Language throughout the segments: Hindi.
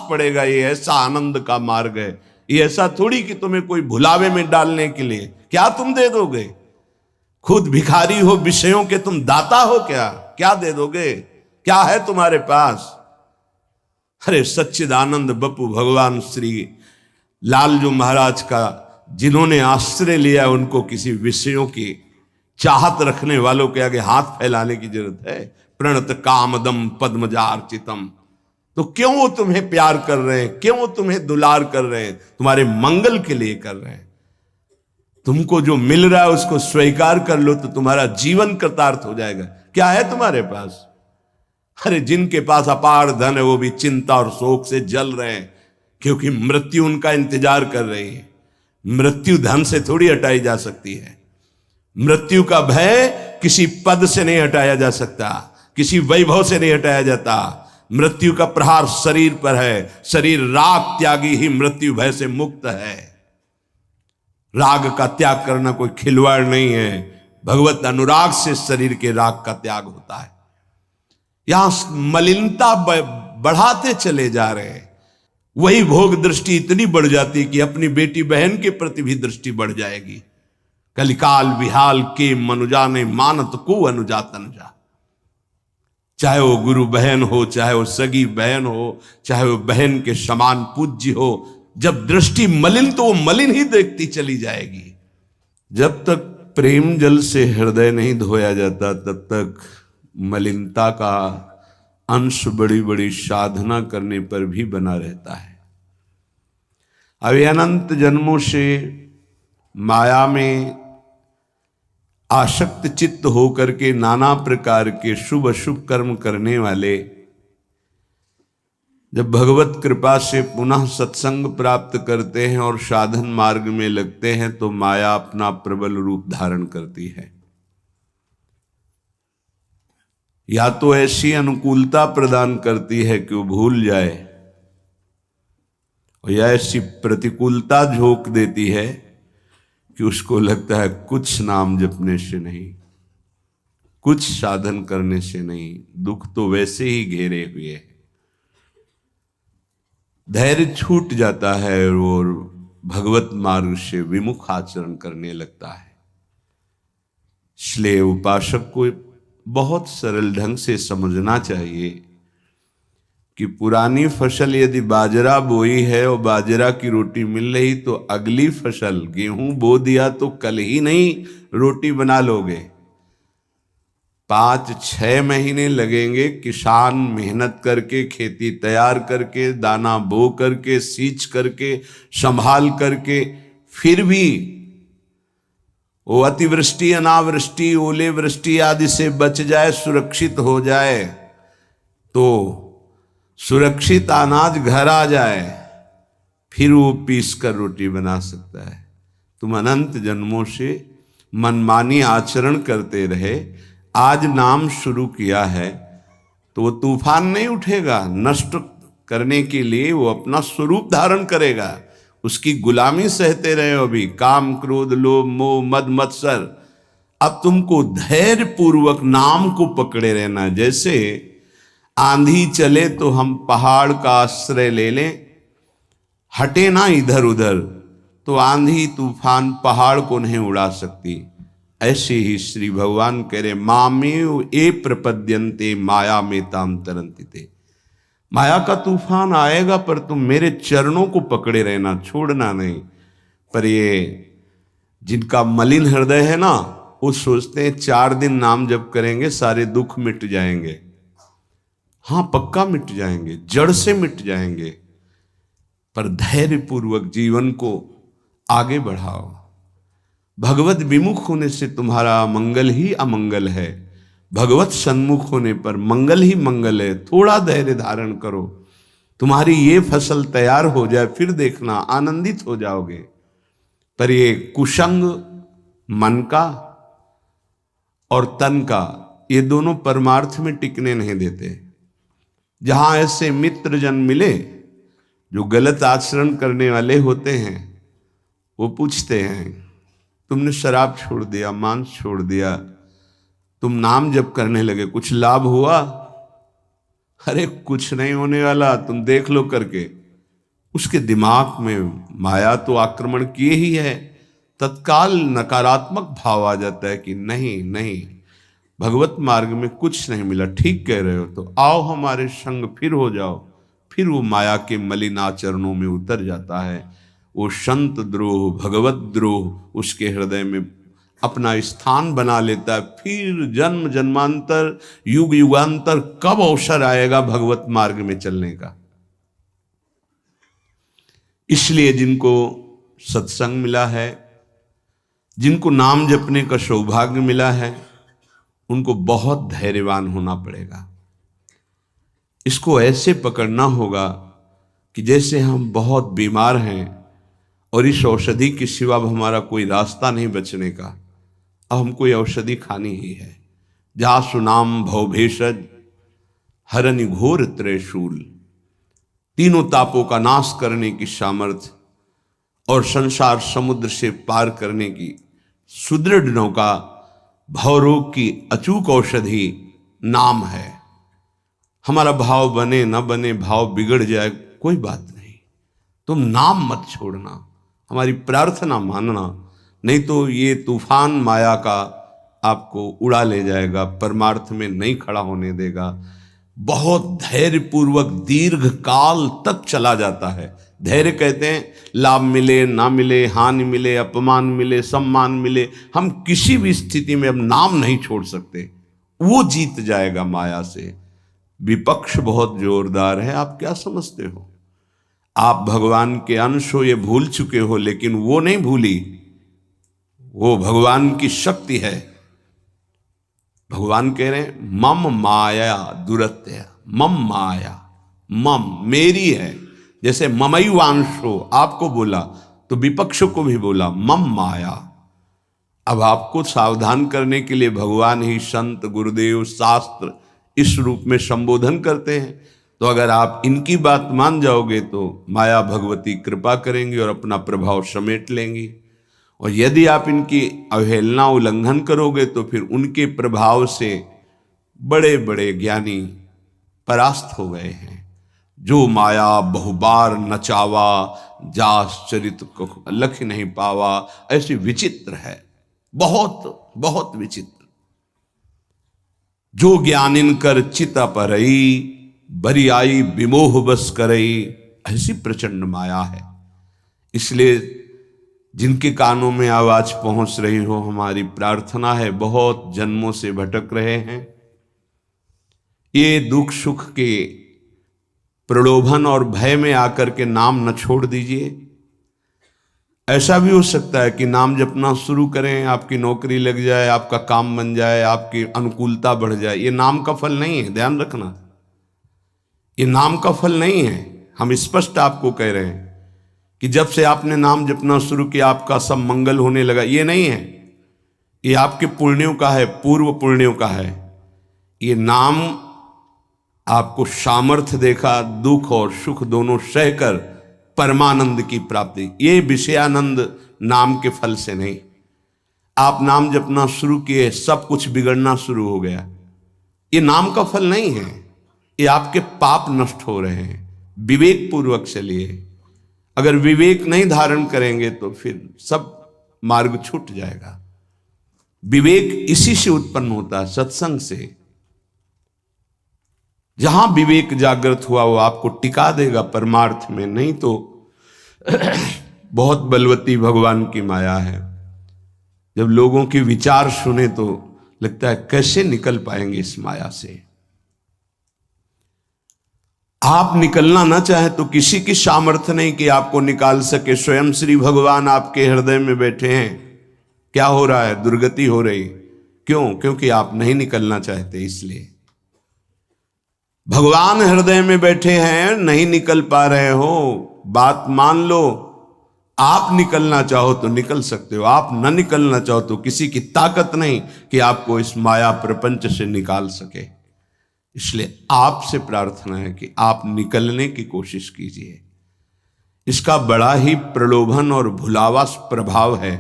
पड़ेगा, ये ऐसा आनंद का मार्ग है, ये ऐसा थोड़ी कि तुम्हें कोई भुलावे में डालने के लिए। क्या तुम दे दोगे? खुद भिखारी हो विषयों के, तुम दाता हो क्या? क्या दे दोगे? क्या है तुम्हारे पास? अरे सच्चिदानंद बप्पू भगवान श्री लालजू महाराज का जिन्होंने आश्रय लिया, उनको किसी विषयों की चाहत रखने वालों के आगे हाथ फैलाने की जरूरत है? प्रणत कामदम पद्मजार्चितम। तो क्यों वो तुम्हें प्यार कर रहे हैं, क्यों वो तुम्हें दुलार कर रहे हैं? तुम्हारे मंगल के लिए कर रहे हैं। तुमको जो मिल रहा है उसको स्वीकार कर लो तो तुम्हारा जीवन कृतार्थ हो जाएगा। क्या है तुम्हारे पास? अरे जिनके पास अपार धन है वो भी चिंता और शोक से जल रहे हैं, क्योंकि मृत्यु उनका इंतजार कर रही है। मृत्यु धन से थोड़ी हटाई जा सकती है। मृत्यु का भय किसी पद से नहीं हटाया जा सकता, किसी वैभव से नहीं हटाया जाता। मृत्यु का प्रहार शरीर पर है। शरीर राग त्यागी ही मृत्यु भय से मुक्त है। राग का त्याग करना कोई खिलवाड़ नहीं है। भगवत अनुराग से शरीर के राग का त्याग होता है। यहां मलिनता बढ़ाते चले जा रहे हैं। वही भोग दृष्टि इतनी बढ़ जाती कि अपनी बेटी बहन के प्रति भी दृष्टि बढ़ जाएगी। कलिकाल विहाल के मनुजा ने मानत को अनुजा तनुजा। चाहे वो गुरु बहन हो, चाहे वो सगी बहन हो, चाहे वो बहन के समान पूज्य हो, जब दृष्टि मलिन तो वो मलिन ही देखती चली जाएगी। जब तक प्रेम जल से हृदय नहीं धोया जाता तब तक मलिनता का अंश बड़ी बड़ी साधना करने पर भी बना रहता है। अभी अनंत जन्मों से माया में आसक्त चित्त होकर के नाना प्रकार के शुभ अशुभ कर्म करने वाले जब भगवत कृपा से पुनः सत्संग प्राप्त करते हैं और साधन मार्ग में लगते हैं तो माया अपना प्रबल रूप धारण करती है। या तो ऐसी अनुकूलता प्रदान करती है कि वो भूल जाए, और या ऐसी प्रतिकूलता झोंक देती है कि उसको लगता है कुछ नाम जपने से नहीं, कुछ साधन करने से नहीं, दुख तो वैसे ही घेरे हुए है। धैर्य छूट जाता है और भगवत मार्ग से विमुख आचरण करने लगता है। इसलिए उपासक को बहुत सरल ढंग से समझना चाहिए कि पुरानी फसल यदि बाजरा बोई है और बाजरा की रोटी मिल रही तो अगली फसल गेहूं बो दिया तो कल ही नहीं रोटी बना लोगे। 5-6 महीने लगेंगे किसान मेहनत करके, खेती तैयार करके, दाना बो करके, सींच करके, संभाल करके, फिर भी वो अतिवृष्टि, अनावृष्टि, ओले वृष्टि आदि से बच जाए, सुरक्षित हो जाए, तो सुरक्षित अनाज घर आ जाए, फिर वो पीस कर रोटी बना सकता है। तुम अनंत जन्मों से मनमानी आचरण करते रहे, आज नाम शुरू किया है तो वो तूफान नहीं उठेगा। नष्ट करने के लिए वो अपना स्वरूप धारण करेगा। उसकी गुलामी सहते रहे हो अभी, काम क्रोध लोभ मोह मद मत्सर। अब तुमको धैर्य पूर्वक नाम को पकड़े रहना। जैसे आंधी चले तो हम पहाड़ का आश्रय ले लें, हटे ना इधर उधर, तो आंधी तूफान पहाड़ को नहीं उड़ा सकती। ऐसे ही श्री भगवान कह रहे मामेव ए प्रपद्यन्ते माया में ताम तरंतिते। माया का तूफान आएगा पर तुम मेरे चरणों को पकड़े रहना, छोड़ना नहीं। पर ये जिनका मलिन हृदय है ना, वो सोचते हैं 4 दिन नाम जप करेंगे सारे दुख मिट जाएंगे। हाँ पक्का मिट जाएंगे, जड़ से मिट जाएंगे, पर धैर्य पूर्वक जीवन को आगे बढ़ाओ। भगवत विमुख होने से तुम्हारा मंगल ही अमंगल है, भगवत सन्मुख होने पर मंगल ही मंगल है। थोड़ा धैर्य धारण करो, तुम्हारी ये फसल तैयार हो जाए, फिर देखना आनंदित हो जाओगे। पर ये कुसंग मन का और तन का, ये दोनों परमार्थ में टिकने नहीं देते। जहां ऐसे मित्र जन मिले जो गलत आचरण करने वाले होते हैं, वो पूछते हैं तुमने शराब छोड़ दिया, मांस छोड़ दिया, तुम नाम जप करने लगे, कुछ लाभ हुआ? अरे कुछ नहीं होने वाला, तुम देख लो करके। उसके दिमाग में माया तो आक्रमण किए ही है। तत्काल नकारात्मक भाव आ जाता है कि नहीं नहीं, भगवत मार्ग में कुछ नहीं मिला, ठीक कह रहे हो तो आओ हमारे संग फिर हो जाओ। फिर वो माया के मलिनाचरणों में उतर जाता है। वो संत द्रोह, भगवत द्रोह उसके हृदय में अपना स्थान बना लेता है। फिर जन्म जन्मांतर, युग युगांतर कब अवसर आएगा भगवत मार्ग में चलने का। इसलिए जिनको सत्संग मिला है, जिनको नाम जपने का सौभाग्य मिला है, उनको बहुत धैर्यवान होना पड़ेगा। इसको ऐसे पकड़ना होगा कि जैसे हम बहुत बीमार हैं और इस औषधि के सिवा अब हमारा कोई रास्ता नहीं बचने का, अब हमको ये औषधि खानी ही है। जासु नाम भवभेषज हरनि घोर त्रयशूल, तीनों तापों का नाश करने की सामर्थ्य और संसार समुद्र से पार करने की सुदृढ़ नौका, भवरोग की अचूक औषधि नाम है। हमारा भाव बने न बने, भाव बिगड़ जाए, कोई बात नहीं, तुम नाम मत छोड़ना, हमारी प्रार्थना मानना, नहीं तो ये तूफान माया का आपको उड़ा ले जाएगा, परमार्थ में नहीं खड़ा होने देगा। बहुत धैर्यपूर्वक दीर्घ काल तक चला जाता है। धैर्य कहते हैं लाभ मिले ना मिले, हानि मिले, अपमान मिले, सम्मान मिले, हम किसी भी स्थिति में अब नाम नहीं छोड़ सकते। वो जीत जाएगा माया से। विपक्ष बहुत जोरदार है, आप क्या समझते हो? आप भगवान के अंश हो, ये भूल चुके हो, लेकिन वो नहीं भूली, वो भगवान की शक्ति है। भगवान कह रहे हैं मम माया दुरत्य, मम माया, मम मेरी है। जैसे ममैवांशो आपको बोला तो विपक्ष को भी बोला मम माया। अब आपको सावधान करने के लिए भगवान ही संत, गुरुदेव, शास्त्र इस रूप में संबोधन करते हैं। तो अगर आप इनकी बात मान जाओगे तो माया भगवती कृपा करेंगी और अपना प्रभाव समेट लेंगी, और यदि आप इनकी अवहेलना, उल्लंघन करोगे तो फिर उनके प्रभाव से बड़े बड़े ज्ञानी परास्त हो गए हैं। जो माया बहुबार नचावा, जास चरित को लख नहीं पावा, ऐसी विचित्र है, बहुत बहुत विचित्र। जो ज्ञानिन कर चित परई, बरियाई विमोह बस करई, ऐसी प्रचंड माया है। इसलिए जिनके कानों में आवाज पहुंच रही हो, हमारी प्रार्थना है, बहुत जन्मों से भटक रहे हैं, ये दुख सुख के प्रलोभन और भय में आकर के नाम न छोड़ दीजिए। ऐसा भी हो सकता है कि नाम जपना शुरू करें, आपकी नौकरी लग जाए, आपका काम बन जाए, आपकी अनुकूलता बढ़ जाए। ये नाम का फल नहीं है, ध्यान रखना, ये नाम का फल नहीं है। हम स्पष्ट आपको कह रहे हैं कि जब से आपने नाम जपना शुरू किया आपका सब मंगल होने लगा, ये नहीं है। ये आपके पुण्यों का है, पूर्व पुण्यों का है। ये नाम आपको सामर्थ्य देखा, दुख और सुख दोनों सहकर परमानंद की प्राप्ति। ये विषयानंद नाम के फल से नहीं। आप नाम जपना शुरू किए, सब कुछ बिगड़ना शुरू हो गया, ये नाम का फल नहीं है। ये आपके पाप नष्ट हो रहे हैं। विवेक पूर्वक चलिए। अगर विवेक नहीं धारण करेंगे तो फिर सब मार्ग छूट जाएगा। विवेक इसी से उत्पन्न होता है, सत्संग से। जहां विवेक जागृत हुआ वो आपको टिका देगा परमार्थ में, नहीं तो बहुत बलवती भगवान की माया है। जब लोगों के विचार सुने तो लगता है कैसे निकल पाएंगे इस माया से। आप निकलना ना चाहे तो किसी की सामर्थ्य नहीं कि आपको निकाल सके। स्वयं श्री भगवान आपके हृदय में बैठे हैं। क्या हो रहा है? दुर्गति हो रही। क्यों? क्योंकि आप नहीं निकलना चाहते, इसलिए। भगवान हृदय में बैठे हैं, नहीं निकल पा रहे हो, बात मान लो। आप निकलना चाहो तो निकल सकते हो, आप न निकलना चाहो तो किसी की ताकत नहीं कि आपको इस माया प्रपंच से निकाल सके। इसलिए आपसे प्रार्थना है कि आप निकलने की कोशिश कीजिए। इसका बड़ा ही प्रलोभन और भुलावा प्रभाव है।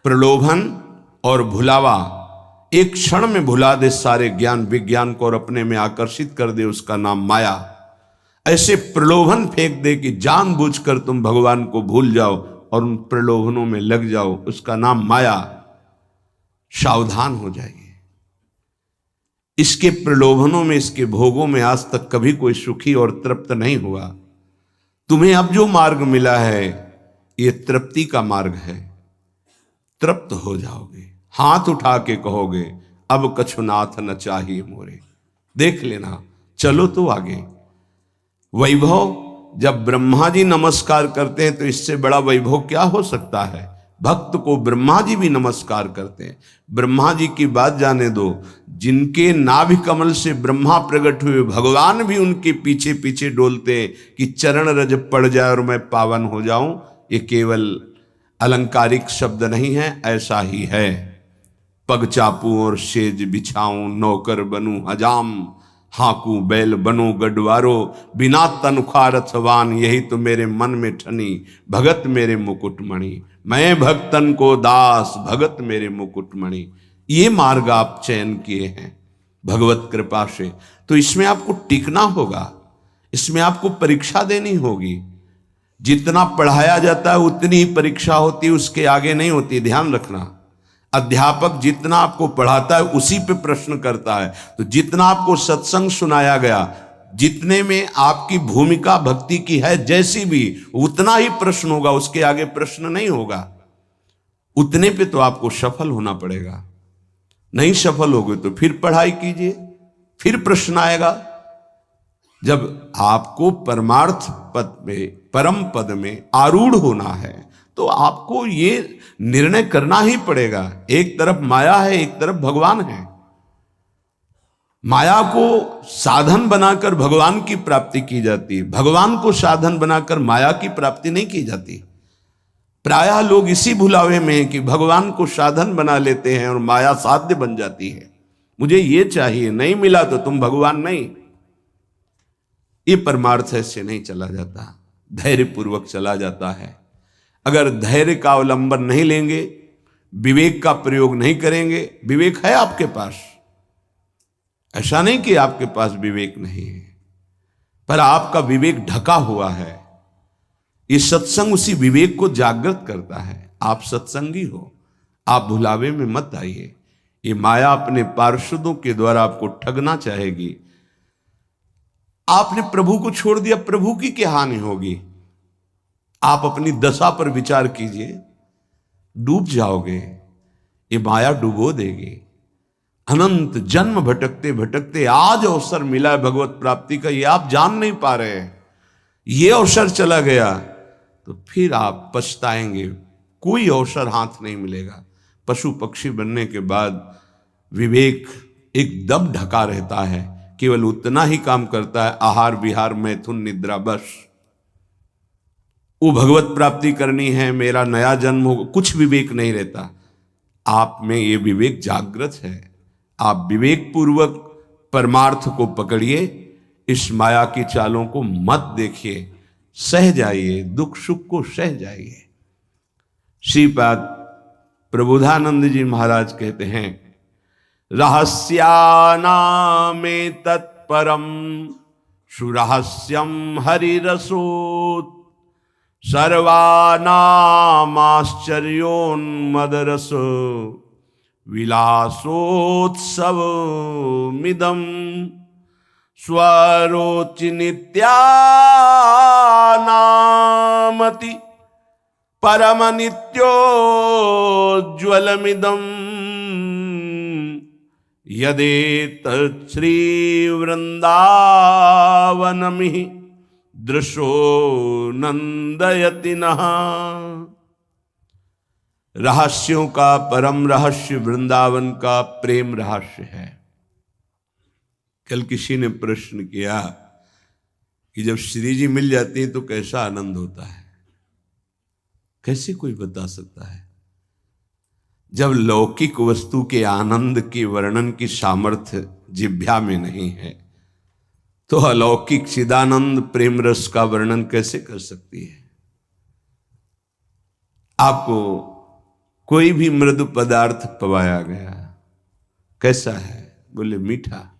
प्रलोभन और भुलावा एक क्षण में भुला दे सारे ज्ञान विज्ञान को और अपने में आकर्षित कर दे, उसका नाम माया। ऐसे प्रलोभन फेंक दे कि जानबूझकर तुम भगवान को भूल जाओ और उन प्रलोभनों में लग जाओ, उसका नाम माया। सावधान हो जाइए। इसके प्रलोभनों में, इसके भोगों में आज तक कभी कोई सुखी और तृप्त नहीं हुआ। तुम्हें अब जो मार्ग मिला है ये तृप्ति का मार्ग है। तृप्त हो जाओगे, हाथ उठा के कहोगे अब कछुनाथ न चाहिए मोरे। देख लेना, चलो तो आगे। वैभव, जब ब्रह्मा जी नमस्कार करते हैं तो इससे बड़ा वैभव क्या हो सकता है। भक्त को ब्रह्मा जी भी नमस्कार करते हैं। ब्रह्मा जी की बात जाने दो, जिनके नाभि कमल से ब्रह्मा प्रकट हुए, भगवान भी उनके पीछे पीछे डोलते हैं कि चरण रज पड़ जाए और मैं पावन हो जाऊं। ये केवल अलंकारिक शब्द नहीं है, ऐसा ही है। पग चापू और सेज बिछाऊं, नौकर बनूं हजाम, हाकू बैल बनो गडवारो, बिना तनख्वाह रथवान, यही तो मेरे मन में ठनी, भगत मेरे मुकुटमणि। मैं भक्तन को दास, भगत मेरे मुकुटमणि। ये मार्ग आप चयन किए हैं भगवत कृपा से, तो इसमें आपको टिकना होगा, इसमें आपको परीक्षा देनी होगी। जितना पढ़ाया जाता है उतनी ही परीक्षा होती है, उसके आगे नहीं होती, ध्यान रखना। अध्यापक जितना आपको पढ़ाता है उसी पे प्रश्न करता है। तो जितना आपको सत्संग सुनाया गया, जितने में आपकी भूमिका भक्ति की है जैसी भी, उतना ही प्रश्न होगा, उसके आगे प्रश्न नहीं होगा। उतने पे तो आपको सफल होना पड़ेगा। नहीं सफल होगे तो फिर पढ़ाई कीजिए, फिर प्रश्न आएगा। जब आपको परमार्थ पद में, परम पद में आरूढ़ होना है तो आपको ये निर्णय करना ही पड़ेगा। एक तरफ माया है, एक तरफ भगवान है। माया को साधन बनाकर भगवान की प्राप्ति की जाती है, भगवान को साधन बनाकर माया की प्राप्ति नहीं की जाती। प्रायः लोग इसी भुलावे में हैं कि भगवान को साधन बना लेते हैं और माया साध्य बन जाती है। मुझे ये चाहिए, नहीं मिला तो तुम भगवान नहीं। ये परमार्थ ऐसे नहीं चला जाता, धैर्य पूर्वक चला जाता है। अगर धैर्य का अवलंबन नहीं लेंगे, विवेक का प्रयोग नहीं करेंगे, विवेक है आपके पास, ऐसा नहीं कि आपके पास विवेक नहीं है, पर आपका विवेक ढका हुआ है। ये सत्संग उसी विवेक को जागृत करता है। आप सत्संगी हो, आप भुलावे में मत आइए। ये माया अपने पार्षदों के द्वारा आपको ठगना चाहेगी। आपने प्रभु को छोड़ दिया, प्रभु की क्या हानि होगी। आप अपनी दशा पर विचार कीजिए, डूब जाओगे, ये माया डुबो देगी। अनंत जन्म भटकते भटकते आज अवसर मिला है भगवत प्राप्ति का, ये आप जान नहीं पा रहे हैं। ये अवसर चला गया तो फिर आप पछताएंगे, कोई अवसर हाथ नहीं मिलेगा। पशु पक्षी बनने के बाद विवेक एकदम ढका रहता है, केवल उतना ही काम करता है, आहार विहार मैथुन निद्रा, बस। वो भगवत प्राप्ति करनी है, मेरा नया जन्म हो, कुछ विवेक नहीं रहता। आप में ये विवेक जागृत है। आप विवेक पूर्वक परमार्थ को पकड़िए, इस माया की चालों को मत देखिए, सह जाइए, दुख सुख को सह जाइए। श्रीपाद प्रबोधानंद जी महाराज कहते हैं, रहस्यानामे तत्परम सुरहस्यम हरिरसोत्, सर्वानामाश्चर्योन्मदरस विलासोत्सवमिदं स्वरोचि नित्यानामति परमनित्योज्ज्वलमिदं यदेतत् श्रीवृन्दावनमिः दृशो नंदयति नः। रहस्यों का परम रहस्य वृंदावन का प्रेम रहस्य है। कल किसी ने प्रश्न किया कि जब श्री जी मिल जाती हैं तो कैसा आनंद होता है। कैसे कोई बता सकता है। जब लौकिक वस्तु के आनंद के वर्णन की सामर्थ्य जिह्वा में नहीं है तो अलौकिक चिदानंद प्रेम रस का वर्णन कैसे कर सकती है। आपको कोई भी मृदु पदार्थ पवाया गया, कैसा है, बोले मीठा।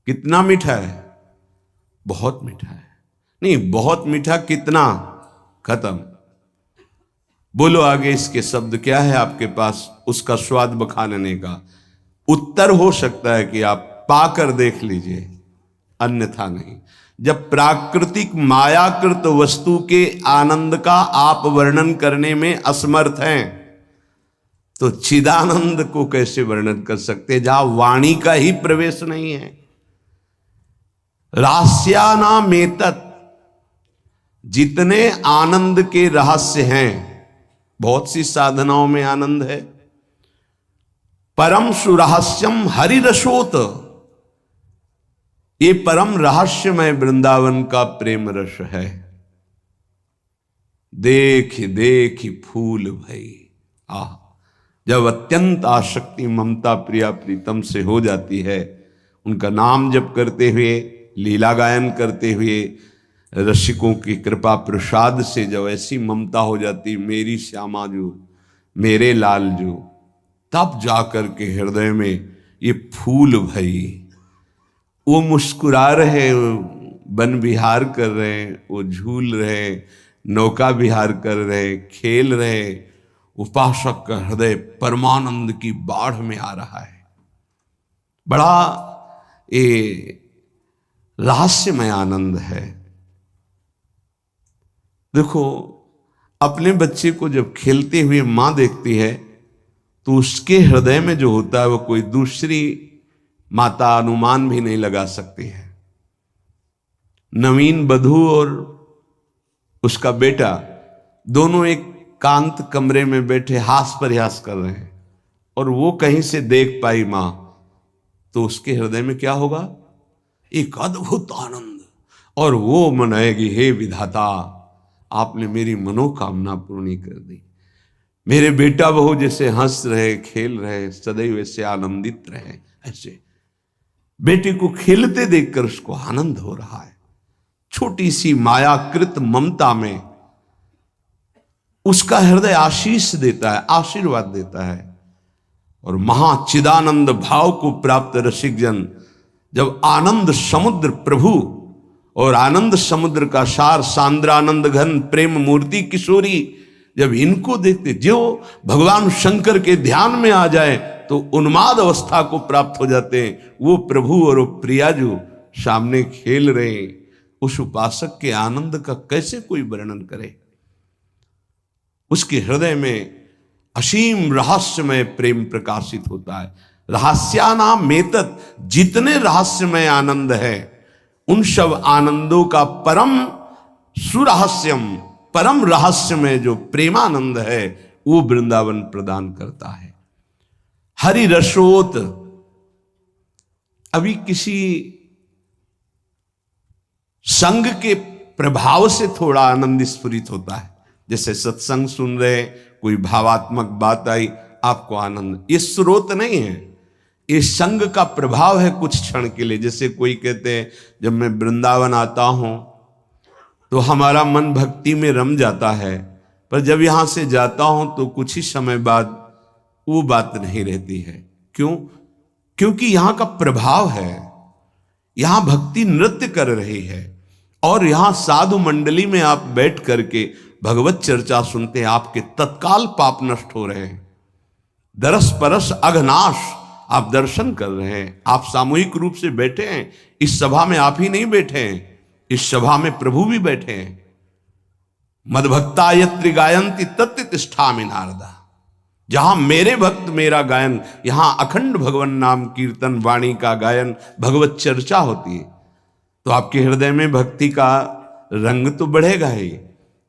कितना मीठा है, बहुत मीठा है। नहीं, बहुत मीठा कितना, खत्म। बोलो आगे इसके शब्द क्या है आपके पास उसका स्वाद बखानने का। उत्तर हो सकता है कि आप पाकर देख लीजिए, अन्यथा नहीं। जब प्राकृतिक मायाकृत वस्तु के आनंद का आप वर्णन करने में असमर्थ हैं, तो चिदानंद को कैसे वर्णन कर सकते जहां वाणी का ही प्रवेश नहीं है। रास्यानामेतत्, जितने आनंद के रहस्य हैं, बहुत सी साधनाओं में आनंद है। परम सुरहस्यम हरिरसोत, ये परम रहस्यमय वृंदावन का प्रेम रस है। देख देख फूल भई, आह, जब अत्यंत आसक्ति ममता प्रिया प्रीतम से हो जाती है, उनका नाम जप करते हुए, लीला गायन करते हुए, रसिकों की कृपा प्रसाद से जब ऐसी ममता हो जाती, मेरी श्यामा जो, मेरे लाल जो, तब जाकर के हृदय में ये फूल भई। वो मुस्कुरा रहे, वन विहार कर रहे, वो झूल रहे, नौका विहार कर रहे, खेल रहे, उपासक का हृदय परमानंद की बाढ़ में आ रहा है। बड़ा ये रहस्यमय आनंद है। देखो, अपने बच्चे को जब खेलते हुए मां देखती है, तो उसके हृदय में जो होता है वो कोई दूसरी माता अनुमान भी नहीं लगा सकती है। नवीन बधू और उसका बेटा दोनों एक कांत कमरे में बैठे हास प्रयास कर रहे हैं, और वो कहीं से देख पाई मां, तो उसके हृदय में क्या होगा? एक अद्भुत आनंद। और वो मनाएगी, हे विधाता, आपने मेरी मनोकामना पूर्ण कर दी। मेरे बेटा बहू जैसे हंस रहे, खेल रहे, सदैव ऐसे आनंदित रहे। ऐसे बेटे को खेलते देखकर उसको आनंद हो रहा है। छोटी सी मायाकृत ममता में उसका हृदय आशीष देता है, आशीर्वाद देता है। और महाचिदानंद भाव को प्राप्त रसिक जन जब आनंद समुद्र प्रभु और आनंद समुद्र का सार सांद्रानंद घन प्रेम मूर्ति किशोरी, जब इनको देखते, जो भगवान शंकर के ध्यान में आ जाए तो उन्माद अवस्था को प्राप्त हो जाते हैं। वो प्रभु और वो प्रिया जो सामने खेल रहे हैं, उस उपासक के आनंद का कैसे कोई वर्णन करे। उसके हृदय में असीम रहस्यमय प्रेम प्रकाशित होता है। रहस्यानामेतत्, जितने रहस्यमय आनंद है, उन सब आनंदों का परम सुरहस्यम, परम रहस्यमय जो प्रेमानंद है, वो वृंदावन प्रदान करता है। हरि रसोत, अभी किसी संग के प्रभाव से थोड़ा आनंद स्फुरित होता है। जैसे सत्संग सुन रहे, कोई भावात्मक बात आई, आपको आनंद, ये स्रोत नहीं है, ये संग का प्रभाव है कुछ क्षण के लिए। जैसे कोई कहते हैं, जब मैं वृंदावन आता हूं तो हमारा मन भक्ति में रम जाता है, पर जब यहां से जाता हूं तो कुछ ही समय बाद वो बात नहीं रहती है। क्यों? क्योंकि यहां का प्रभाव है, यहां भक्ति नृत्य कर रही है, और यहां साधु मंडली में आप बैठ करके भगवत चर्चा सुनते हैं, आपके तत्काल पाप नष्ट हो रहे हैं। दरस परस अघनाश, आप दर्शन कर रहे हैं। आप सामूहिक रूप से बैठे हैं, इस सभा में आप ही नहीं बैठे हैं, इस सभा में प्रभु भी बैठे हैं। मदभक्ता यत्र गायन्ति तत्र तिष्ठामि नारदा, जहां मेरे भक्त मेरा गायन, यहां अखंड भगवान नाम कीर्तन वाणी का गायन, भगवत चर्चा होती है, तो आपके हृदय में भक्ति का रंग तो बढ़ेगा ही,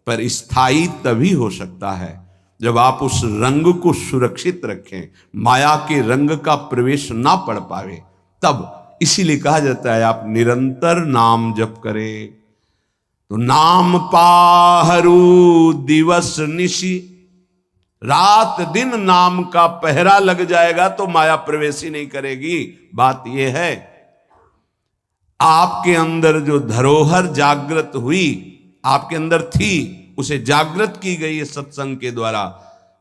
पर स्थायी तभी हो सकता है जब आप उस रंग को सुरक्षित रखें, माया के रंग का प्रवेश ना पड़ पावे, तब। इसीलिए कहा जाता है, आप निरंतर नाम जप करें तो नाम पाहरू दिवस निशि, रात दिन नाम का पहरा लग जाएगा तो माया प्रवेश ही नहीं करेगी। बात यह है, आपके अंदर जो धरोहर जागृत हुई, आपके अंदर थी, उसे जागृत की गई है सत्संग के द्वारा।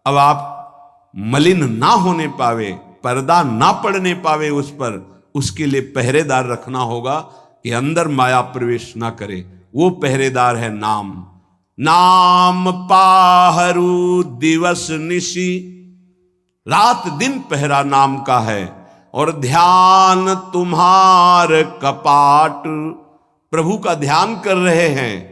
अब आप मलिन ना होने पावे, पर्दा ना पड़ने पावे उस पर, उसके लिए पहरेदार रखना होगा कि अंदर माया प्रवेश ना करे। वो पहरेदार है नाम। नाम पाहरू दिवस निशी, रात दिन पहरा नाम का है। और ध्यान तुम्हार कपाट, प्रभु का ध्यान कर रहे हैं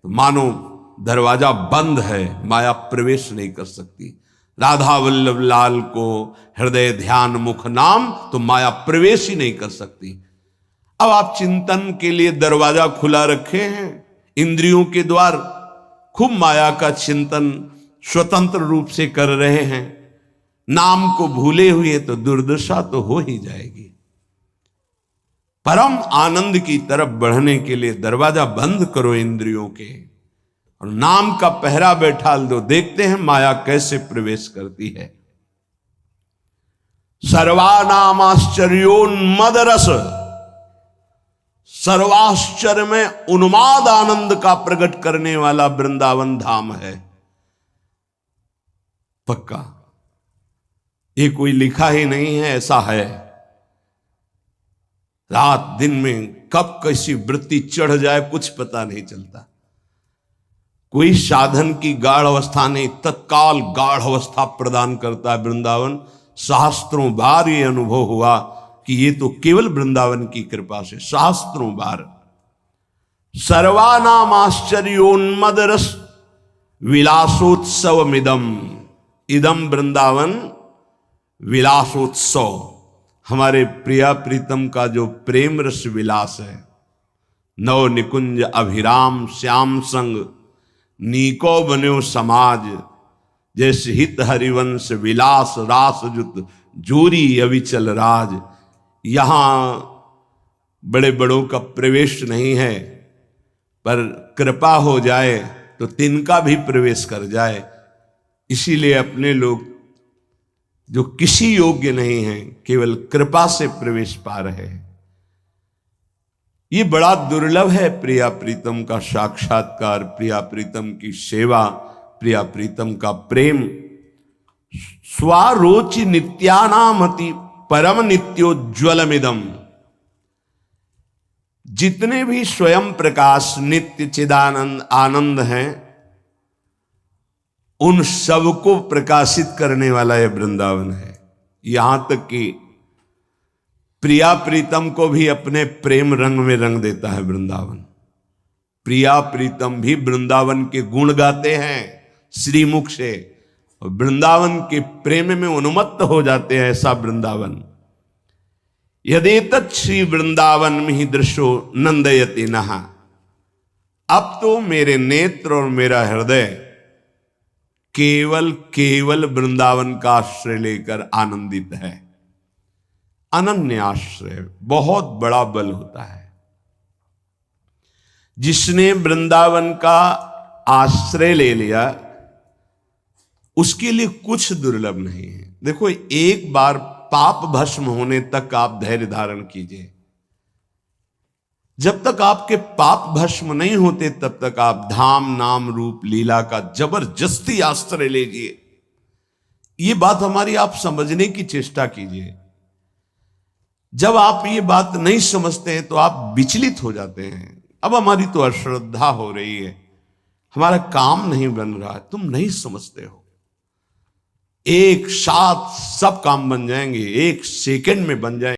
तो मानो दरवाजा बंद है, माया प्रवेश नहीं कर सकती। राधा वल्लभ लाल को हृदय ध्यान मुख नाम, तो माया प्रवेश ही नहीं कर सकती। अब आप चिंतन के लिए दरवाजा खुला रखे हैं, इंद्रियों के द्वार, खूब माया का चिंतन स्वतंत्र रूप से कर रहे हैं। नाम को भूले हुए तो दुर्दशा तो हो ही जाएगी। परम आनंद की तरफ बढ़ने के लिए दरवाजा बंद करो इंद्रियों के, और नाम का पहरा बैठा दो। देखते हैं माया कैसे प्रवेश करती है। सर्वानामाश्चर्योन्मद रस, सर्वाश्चर्य में उन्माद आनंद का प्रकट करने वाला वृंदावन धाम है। पक्का ये कोई लिखा ही नहीं है, ऐसा है। रात दिन में कब कैसी वृत्ति चढ़ जाए कुछ पता नहीं चलता। कोई साधन की गाढ़ अवस्था नहीं, तत्काल गाढ़ अवस्था प्रदान करता है वृंदावन। सहस्त्रों बार ये अनुभव हुआ कि ये तो केवल वृंदावन की कृपा से, सहस्त्रों बार। सर्वानाम आश्चर्योन्मद रस विलासोत्सवमिदम, इदम वृंदावन विलासोत्सव। हमारे प्रिया प्रीतम का जो प्रेम रस विलास है। नव निकुंज अभिराम श्याम संग, नीको बन्यो समाज। जैसे हित हरिवंश विलास रास जुत, जोरी अविचल राज। यहां बड़े बड़ों का प्रवेश नहीं है, पर कृपा हो जाए तो तिनका भी प्रवेश कर जाए। इसीलिए अपने लोग जो किसी योग्य नहीं हैं, केवल कृपा से प्रवेश पा रहे हैं। ये बड़ा दुर्लभ है प्रिया प्रीतम का साक्षात्कार, प्रिया प्रीतम की सेवा, प्रिया प्रीतम का प्रेम। स्वारोचि नित्यानामति परम नित्योज्वलमिदम। जितने भी स्वयं प्रकाश नित्य चिदानंद आनंद हैं, उन सबको प्रकाशित करने वाला यह वृंदावन है। यहां तक कि प्रिया प्रीतम को भी अपने प्रेम रंग में रंग देता है वृंदावन। प्रिया प्रीतम भी वृंदावन के गुण गाते हैं श्रीमुख से, और वृंदावन के प्रेम में उन्मत्त हो जाते हैं। ऐसा वृंदावन। यदेतत् श्री वृंदावन में ही दृश्यो नंदयति नहा। अब तो मेरे नेत्र और मेरा हृदय केवल वृंदावन का आश्रय लेकर आनंदित है। अनन्य आश्रय बहुत बड़ा बल होता है। जिसने वृंदावन का आश्रय ले लिया, उसके लिए कुछ दुर्लभ नहीं है। देखो, एक बार पाप भस्म होने तक आप धैर्य धारण कीजिए। जब तक आपके पाप भस्म नहीं होते, तब तक आप धाम नाम रूप लीला का जबरदस्ती आश्रय लीजिए। ये बात हमारी आप समझने की चेष्टा कीजिए। जब आप ये बात नहीं समझते हैं तो आप विचलित हो जाते हैं। अब हमारी तो अश्रद्धा हो रही है, हमारा काम नहीं बन रहा है, तुम नहीं समझते हो। एक साथ सब काम बन जाएंगे, एक सेकंड में बन जाएंगे।